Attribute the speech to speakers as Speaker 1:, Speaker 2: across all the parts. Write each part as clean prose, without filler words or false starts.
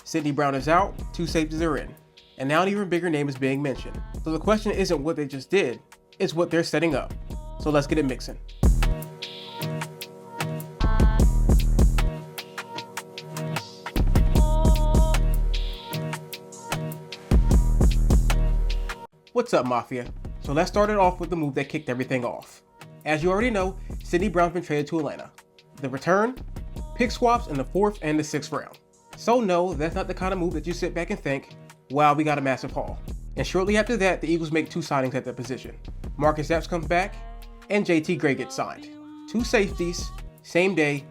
Speaker 1: Sidney Brown is out, 2 safeties are in, and now an even bigger name is being mentioned. So the question isn't what they just did, it's what they're setting up. So let's get it mixing. What's up, Mafia? So let's start it off with the move that kicked everything off. As you already know, Sidney Brown's been traded to Atlanta. The return? Pick swaps in the 4th and the 6th round. So no, that's not the kind of move that you sit back and think, wow, we got a massive haul. And shortly after that, the Eagles make 2 signings at that position. Marcus Epps comes back, and JT Gray gets signed. 2 safeties, same day,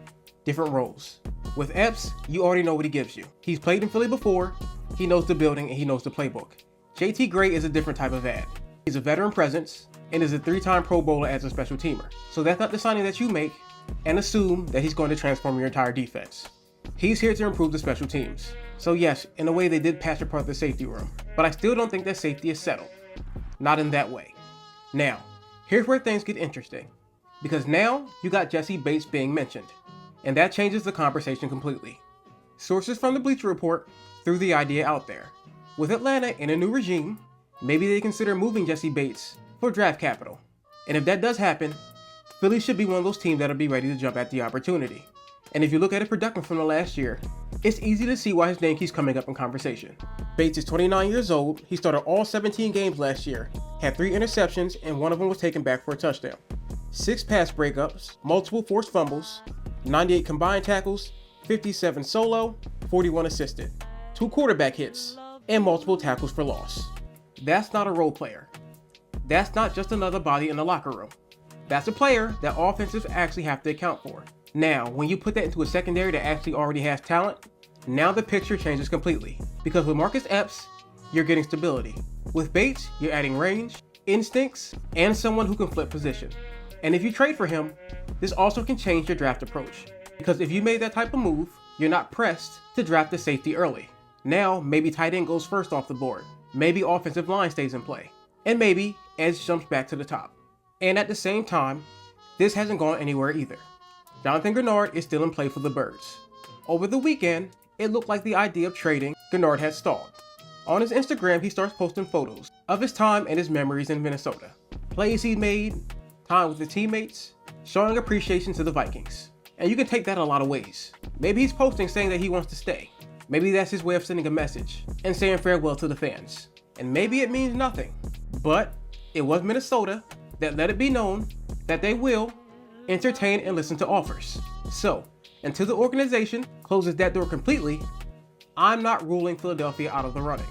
Speaker 1: different roles. With Epps, you already know what he gives you. He's played in Philly before, he knows the building, and he knows the playbook. JT Gray is a different type of ad. He's a veteran presence, and is a 3-time Pro Bowler as a special teamer. So that's not the signing that you make, and assume that he's going to transform your entire defense. He's here to improve the special teams. So yes, in a way they did patch apart the safety room, but I still don't think that safety is settled. Not in that way. Now, here's where things get interesting. Because now, you got Jessie Bates being mentioned, and that changes the conversation completely. Sources from the Bleacher Report threw the idea out there. With Atlanta in a new regime, maybe they consider moving Jessie Bates for draft capital. And if that does happen, Philly should be one of those teams that'll be ready to jump at the opportunity. And if you look at his production from the last year, it's easy to see why his name keeps coming up in conversation. Bates is 29 years old, he started all 17 games last year, had 3 interceptions, and one of them was taken back for a touchdown. 6 pass breakups, multiple forced fumbles, 98 combined tackles, 57 solo, 41 assisted, 2 quarterback hits, and multiple tackles for loss. That's not a role player. That's not just another body in the locker room. That's a player that offenses actually have to account for. Now, when you put that into a secondary that actually already has talent, now the picture changes completely. Because with Marcus Epps, you're getting stability. With Bates, you're adding range, instincts, and someone who can flip position. And if you trade for him, this also can change your draft approach. Because if you made that type of move, you're not pressed to draft the safety early. Now, maybe tight end goes first off the board. Maybe offensive line stays in play. And maybe edge jumps back to the top. And at the same time, this hasn't gone anywhere either. Jonathan Grenard is still in play for the Birds. Over the weekend, it looked like the idea of trading Grenard had stalled. On his Instagram, he starts posting photos of his time and his memories in Minnesota. Plays he made, time with his teammates, showing appreciation to the Vikings. And you can take that a lot of ways. Maybe he's posting saying that he wants to stay. Maybe that's his way of sending a message and saying farewell to the fans. And maybe it means nothing, but it was Minnesota that let it be known that they will entertain and listen to offers. So, until the organization closes that door completely, I'm not ruling Philadelphia out of the running.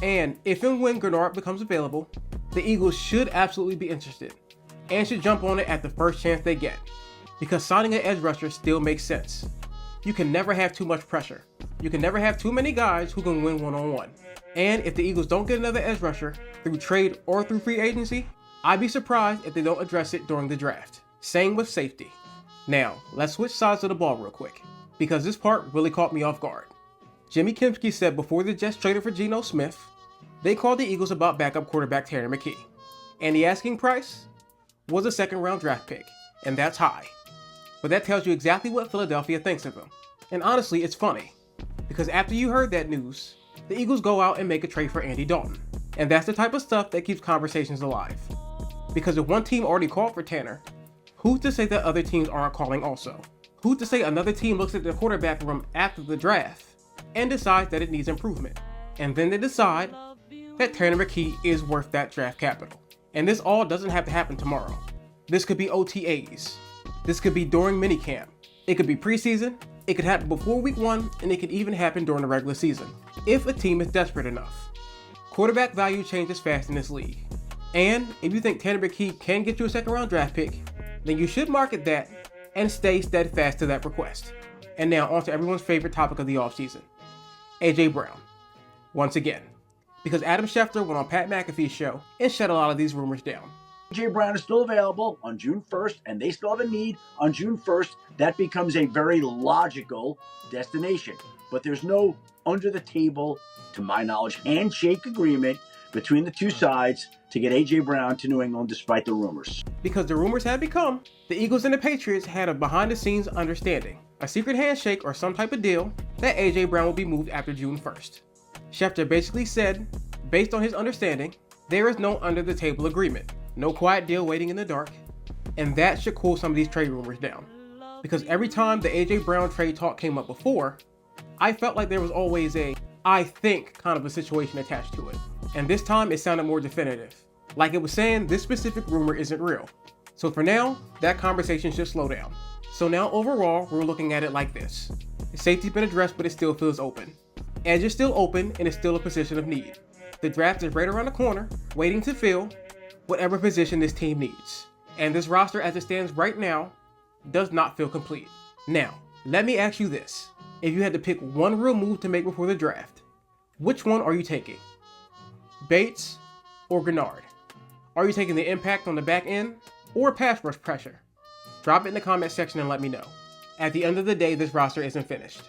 Speaker 1: And if and when Grenard becomes available, the Eagles should absolutely be interested and should jump on it at the first chance they get. Because signing an edge rusher still makes sense. You can never have too much pressure. You can never have too many guys who can win one-on-one. And if the Eagles don't get another edge rusher through trade or through free agency, I'd be surprised if they don't address it during the draft. Same with safety. Now, let's switch sides of the ball real quick, because this part really caught me off guard. Jimmy Kempski said before the Jets traded for Geno Smith, they called the Eagles about backup quarterback Tanner McKee. And the asking price was a 2nd-round draft pick, and that's high. But that tells you exactly what Philadelphia thinks of him. And honestly, it's funny, because after you heard that news, the Eagles go out and make a trade for Andy Dalton. And that's the type of stuff that keeps conversations alive. Because if one team already called for Tanner, who's to say that other teams aren't calling also? Who's to say another team looks at the quarterback room after the draft and decides that it needs improvement? And then they decide that Tanner McKee is worth that draft capital. And this all doesn't have to happen tomorrow. This could be OTAs. This could be during minicamp. It could be preseason. It could happen before week 1, and it could even happen during the regular season, if a team is desperate enough. Quarterback value changes fast in this league. And if you think Tanner McKee can get you a 2nd-round draft pick, then you should market that and stay steadfast to that request. And now on to everyone's favorite topic of the offseason, AJ Brown. Once again, because Adam Schefter went on Pat McAfee's show and shut a lot of these rumors down.
Speaker 2: AJ Brown is still available on June 1st, and they still have a need on June 1st. That becomes a very logical destination. But there's no under-the-table, to my knowledge, handshake agreement between the two sides to get AJ Brown to New England despite the rumors.
Speaker 1: Because the rumors had become, the Eagles and the Patriots had a behind-the-scenes understanding. a secret handshake or some type of deal that AJ Brown will be moved after June 1st. Schefter basically said, based on his understanding, there is no under the table agreement, no quiet deal waiting in the dark, and that should cool some of these trade rumors down. Because every time the AJ Brown trade talk came up before, I felt like there was always a I think kind of a situation attached to it. And this time it sounded more definitive. Like it was saying this specific rumor isn't real. So for now, that conversation should slow down. So now overall, we're looking at it like this. The safety's been addressed, but it still feels open. Edge is still open and is still a position of need. The draft is right around the corner, waiting to fill whatever position this team needs. And this roster as it stands right now does not feel complete. Now, let me ask you this. If you had to pick one real move to make before the draft, which one are you taking? Bates or Gennard? Are you taking the impact on the back end or pass rush pressure? Drop it in the comment section and let me know. At the end of the day, this roster isn't finished.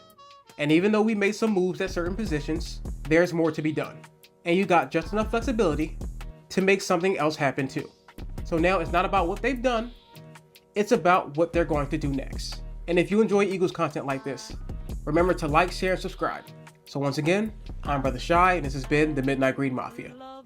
Speaker 1: And even though we made some moves at certain positions, there's more to be done. And you got just enough flexibility to make something else happen too. So now it's not about what they've done, it's about what they're going to do next. And if you enjoy Eagles content like this, remember to like, share, and subscribe. So once again, I'm Brother Shy, and this has been the Midnight Green Mafia.